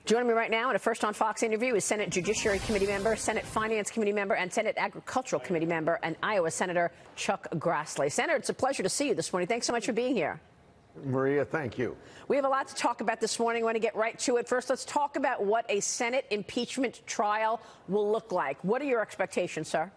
Joining me right now in a First on Fox interview is Senate Judiciary Committee member, Senate Finance Committee member, and Senate Agricultural Committee member, and Iowa Senator Chuck Grassley. Senator, it's a pleasure to see you this morning. Thanks so much for being here. Maria, thank you. We have a lot to talk about this morning. I want to get right to it. First, let's talk about what a Senate impeachment trial will look like. What are your expectations, sir?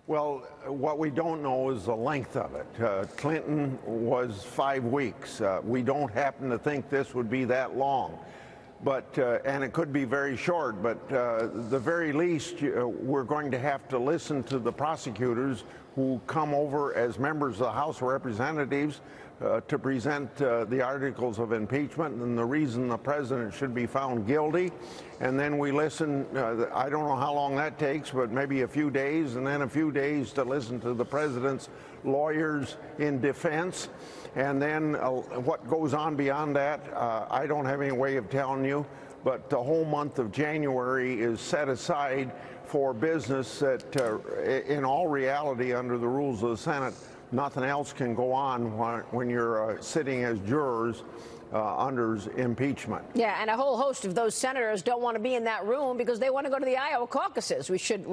Well, what we don't know is the length of it. Clinton was 5 weeks. We don't happen to think this would be that long. But and it could be very short, but the very least, we're going to have to listen to the prosecutors who come over as members of the House of Representatives to present the articles of impeachment and the reason the president should be found guilty. And then we listen, I don't know how long that takes, but maybe a few days, and then a few days to listen to the president's lawyers in defense. And then what goes on beyond that, I don't have any way of telling you, but the whole month of January is set aside for business that, in all reality, under the rules of the Senate, nothing else can go on when you're sitting as jurors under impeachment. Yeah, and a whole host of those senators don't want to be in that room because they want to go to the Iowa caucuses. We should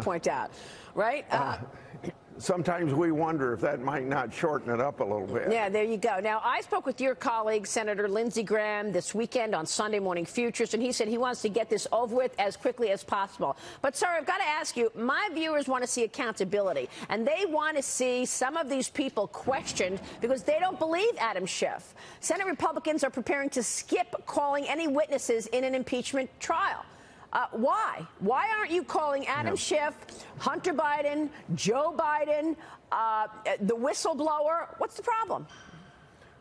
point out, right? Sometimes we wonder if that might not shorten it up a little bit. Yeah, there you go. Now, I spoke with your colleague, Senator Lindsey Graham, this weekend on Sunday Morning Futures, and he said he wants to get this over with as quickly as possible. But, sir, I've got to ask you, my viewers want to see accountability, and they want to see some of these people questioned because they don't believe Adam Schiff. Senate Republicans are preparing to skip calling any witnesses in an impeachment trial. Why? Why aren't you calling Adam Schiff, Hunter Biden, Joe Biden, the whistleblower? What's the problem?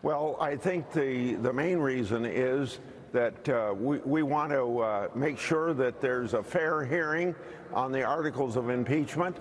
Well, I think the main reason is that we want to make sure that there's a fair hearing on the articles of impeachment.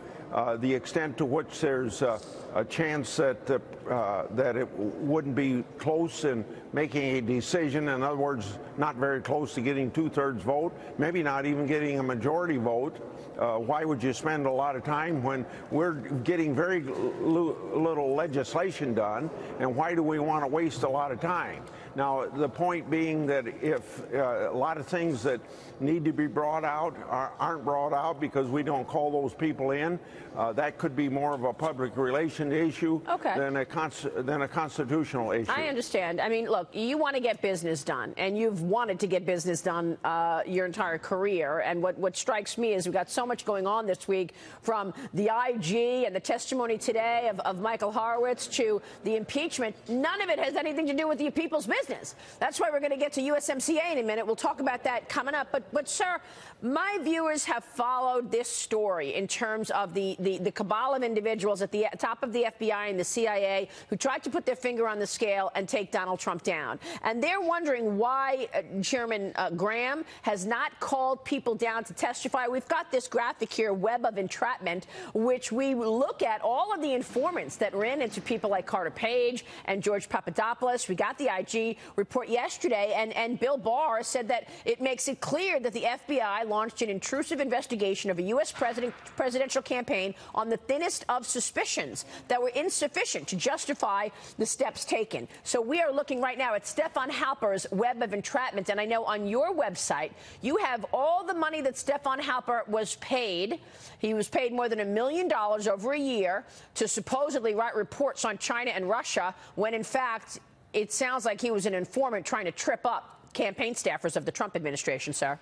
The extent to which there's a chance that that it wouldn't be close in making a decision. In other words, not very close to getting 2/3 vote, maybe not even getting a majority vote. Why would you spend a lot of time when we're getting very little legislation done? And why do we want to waste a lot of time? Now, the point being that if a lot of things that need to be brought out aren't brought out because we don't call those people in, that could be more of a public relations issue than a constitutional issue. I understand. I mean, look, you want to get business done, and you've wanted to get business done your entire career. And what strikes me is we've got so much going on this week, from the IG and the testimony today of Michael Horowitz to the impeachment. None of it has anything to do with the people's business. That's why we're going to get to USMCA in a minute. We'll talk about that coming up. But sir, my viewers have followed this story in terms of the cabal of individuals at the top of the FBI and the CIA who tried to put their finger on the scale and take Donald Trump down. And they're wondering why Chairman Graham has not called people down to testify. We've got this graphic here, Web of Entrapment, which we look at all of the informants that ran into people like Carter Page and George Papadopoulos. We got the IG report yesterday, and Bill Barr said that it makes it clear that the FBI launched an intrusive investigation of a U.S. presidential campaign on the thinnest of suspicions that were insufficient to justify the steps taken. So we are looking right now at Stefan Halper's Web of Entrapment, and I know on your website you have all the money that Stefan Halper was paid. He was paid more than $1 million over a year to supposedly write reports on China and Russia, when in fact it sounds like he was an informant trying to trip up campaign staffers of the Trump administration, sir.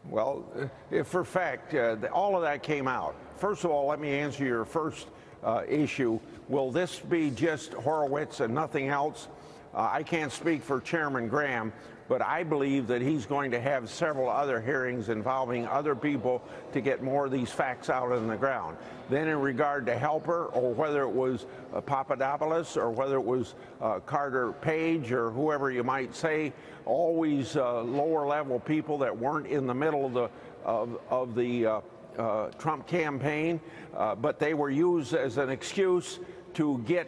Well, if for fact all of that came out. First of all, let me answer your first issue. Will this be just Horowitz and nothing else? I can't speak for Chairman Graham, but I believe that he's going to have several other hearings involving other people to get more of these facts out on the ground. Then in regard to Halper, or whether it was Papadopoulos, or whether it was Carter Page, or whoever you might say, always lower level people that weren't in the middle of the Trump campaign, but they were used as an excuse to get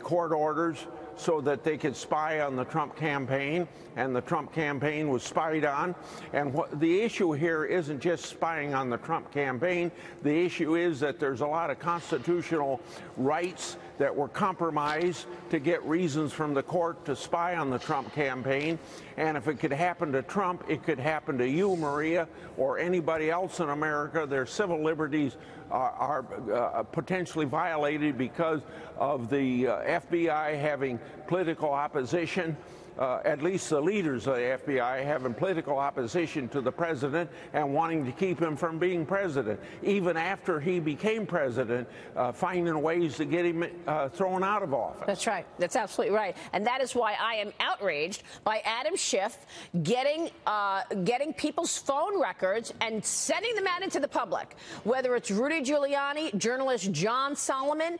court orders so that they could spy on the Trump campaign, and the Trump campaign was spied on. And the issue here isn't just spying on the Trump campaign. The issue is that there's a lot of constitutional rights that were compromised to get reasons from the court to spy on the Trump campaign. And if it could happen to Trump, it could happen to you, Maria, or anybody else in America. Their civil liberties are potentially violated because of the FBI having political opposition. At least the leaders of the FBI having political opposition to the president and wanting to keep him from being president. Even after he became president, finding ways to get him thrown out of office. That's right. That's absolutely right. And that is why I am outraged by Adam Schiff getting people's phone records and sending them out into the public, whether it's Rudy Giuliani, journalist John Solomon,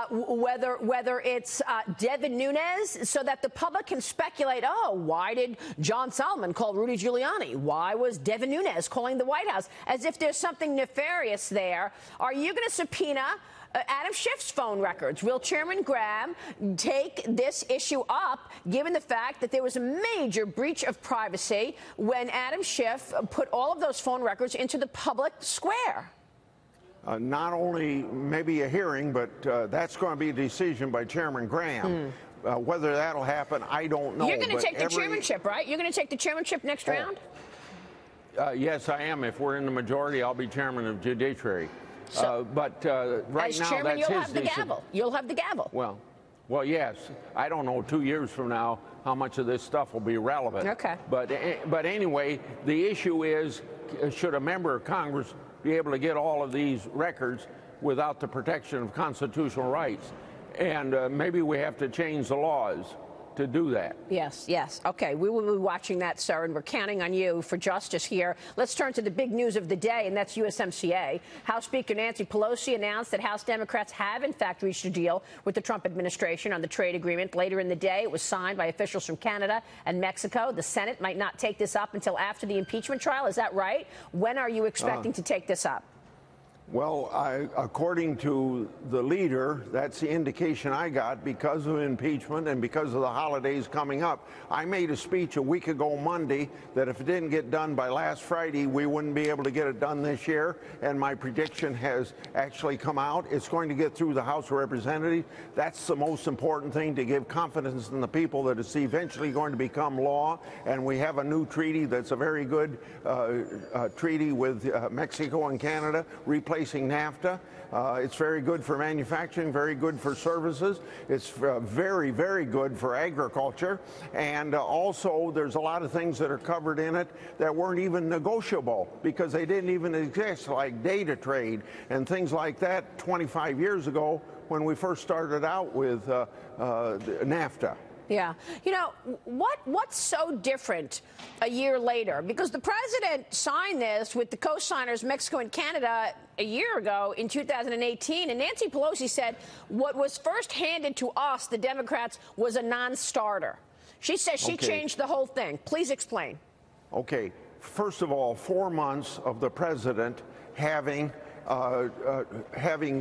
whether it's Devin Nunes, so that the public can speculate, oh, why did John Solomon call Rudy Giuliani? Why was Devin Nunes calling the White House? As if there's something nefarious there. Are you going to subpoena Adam Schiff's phone records? Will Chairman Graham take this issue up, given the fact that there was a major breach of privacy when Adam Schiff put all of those phone records into the public square? Not only maybe a hearing, but that's going to be a decision by Chairman Graham. Whether that'll happen, I don't know. You're going to take the chairmanship, right? You're going to take the chairmanship next round? Yes, I am. If we're in the majority, I'll be chairman of Judiciary. But right as now, chairman, that's you'll his have the decision. gavel. You'll have the gavel. Well, yes. I don't know 2 years from now how much of this stuff will be relevant. Okay. But anyway, the issue is, should a member of Congress be able to get all of these records without the protection of constitutional rights? And maybe we have to change the laws to do that. Yes, yes. Okay, we will be watching that, sir, and we're counting on you for justice here. Let's turn to the big news of the day, and that's USMCA. House Speaker Nancy Pelosi announced that House Democrats have, in fact, reached a deal with the Trump administration on the trade agreement. Later in the day, it was signed by officials from Canada and Mexico. The Senate might not take this up until after the impeachment trial. Is that right? When are you expecting to take this up? Well, according to the leader, that's the indication I got because of impeachment and because of the holidays coming up. I made a speech a week ago Monday that if it didn't get done by last Friday, we wouldn't be able to get it done this year. And my prediction has actually come out. It's going to get through the House of Representatives. That's the most important thing, to give confidence in the people that it's eventually going to become law. And we have a new treaty that's a very good treaty with Mexico and Canada, replacing NAFTA. It's very good for manufacturing, very good for services. It's very, very good for agriculture. And also, there's a lot of things that are covered in it that weren't even negotiable because they didn't even exist, like data trade and things like that 25 years ago when we first started out with NAFTA. Yeah. You know, what's so different a year later? Because the president signed this with the co-signers, Mexico and Canada, a year ago in 2018. And Nancy Pelosi said what was first handed to us, the Democrats, was a non-starter. She says she changed the whole thing. Please explain. Okay. First of all, 4 months of the president having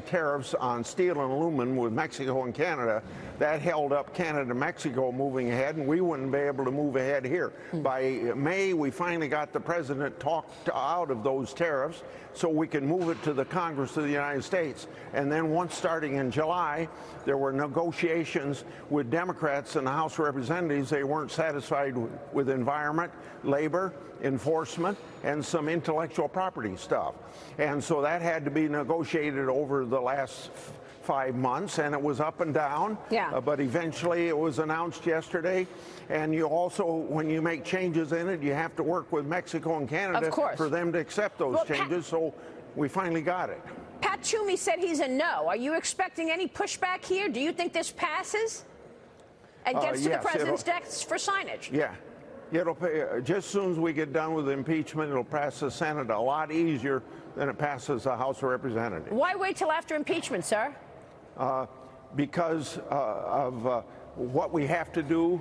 tariffs on steel and aluminum with Mexico and Canada, that held up Canada and Mexico moving ahead, and we wouldn't be able to move ahead here. By May, we finally got the president talked out of those tariffs so we can move it to the Congress of the United States. And then once starting in July, there were negotiations with Democrats in the House of Representatives. They weren't satisfied with environment, labor, enforcement, and some intellectual property stuff. And so that had to be negotiated over the last 5 months, and it was up and down. Yeah. But eventually it was announced yesterday. And you also, when you make changes in it, you have to work with Mexico and Canada for them to accept those changes. So we finally got it. Pat Toomey said he's a no. Are you expecting any pushback here? Do you think this passes and gets to the president's desk for signage? Yeah. It'll just as soon as we get done with impeachment, it'll pass the Senate a lot easier than it passes the House of Representatives. Why wait till after impeachment, sir? Because of what we have to do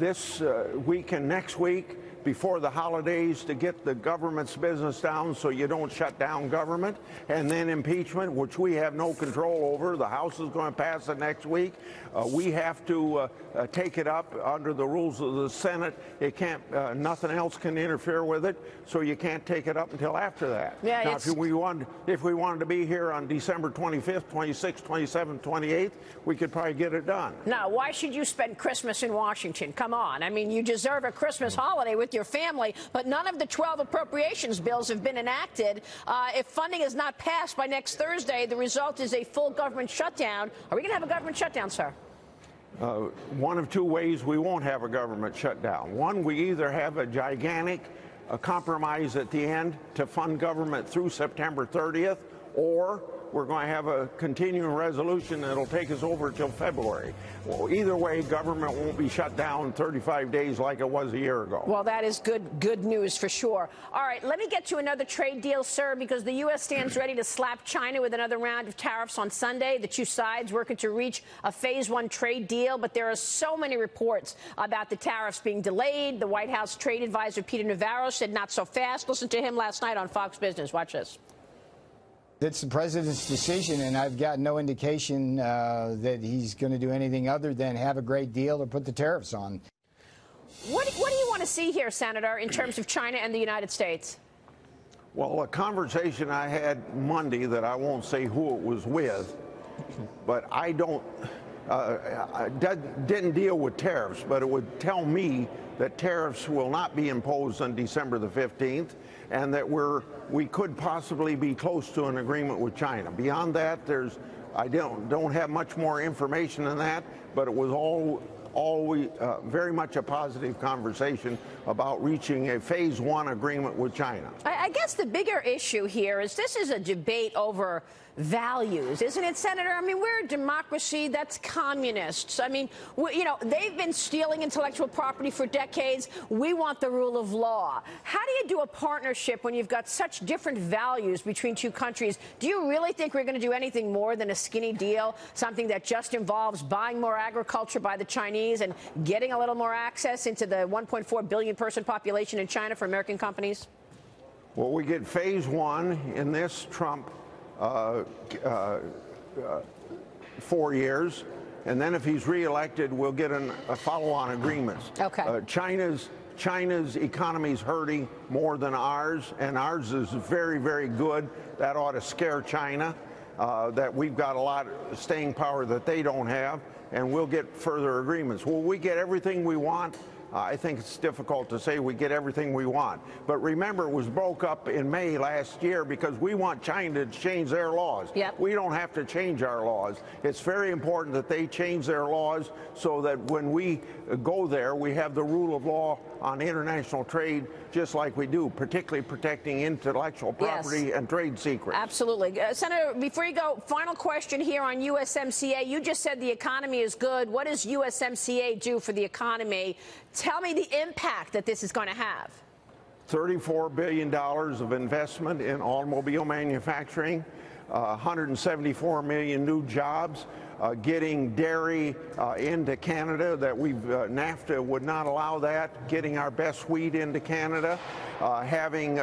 this week and next week before the holidays to get the government's business down so you don't shut down government, and then impeachment, which we have no control over. The House is going to pass it next week. We have to take it up under the rules of the Senate. It can't, nothing else can interfere with it, so you can't take it up until after that. Yeah, now, if we wanted to be here on December 25th, 26th, 27th, 28th, we could probably get it done. Now, why should you spend Christmas in Washington? Come on. I mean, you deserve a Christmas holiday with your family, but none of the 12 appropriations bills have been enacted. If funding is not passed by next Thursday, the result is a full government shutdown. Are we going to have a government shutdown, sir? One of two ways we won't have a government shutdown. One, we either have a gigantic compromise at the end to fund government through September 30th, or we're going to have a continuing resolution that'll take us over till February. Well, either way, government won't be shut down 35 days like it was a year ago. Well, that is good news for sure. All right, let me get to another trade deal, sir, because the U.S. stands ready to slap China with another round of tariffs on Sunday. The two sides working to reach a phase one trade deal, but there are so many reports about the tariffs being delayed. The White House trade advisor Peter Navarro said not so fast. Listen to him last night on Fox Business. Watch this. It's the president's decision, and I've got no indication that he's going to do anything other than have a great deal or put the tariffs on. What do you want to see here, Senator, in terms of China and the United States? Well, a conversation I had Monday that I won't say who it was with, but I didn't deal with tariffs, but it would tell me that tariffs will not be imposed on December the 15th, and that we could possibly be close to an agreement with China. Beyond that, I don't have much more information than that, but it was always very much a positive conversation about reaching a phase one agreement with China. I guess the bigger issue here is this is a debate over values, isn't it, Senator? I mean, we're a democracy that's communists. I mean, they've been stealing intellectual property for decades. We want the rule of law. How do you do a partnership when you've got such different values between two countries? Do you really think we're going to do anything more than a skinny deal, something that just involves buying more agriculture by the Chinese and getting a little more access into the 1.4 billion person population in China for American companies? Well, we get phase one in this Trump 4 years, and then if he's reelected, we'll get a follow-on agreements. Okay. China's economy is hurting more than ours, and ours is very, very good. That ought to scare China, that we've got a lot of staying power that they don't have, and we'll get further agreements. Will we get everything we want? I think it's difficult to say we get everything we want. But remember, it was broke up in May last year because we want China to change their laws. Yep. We don't have to change our laws. It's very important that they change their laws so that when we go there, we have the rule of law on international trade, just like we do, particularly protecting intellectual property Yes. and trade secrets. Absolutely. Senator, before you go, final question here on USMCA. You just said the economy is good. What does USMCA do for the economy? Tell me the impact that this is going to have. $34 billion of investment in automobile manufacturing, 174 million new jobs, getting dairy into Canada that NAFTA would not allow that, getting our best wheat into Canada, having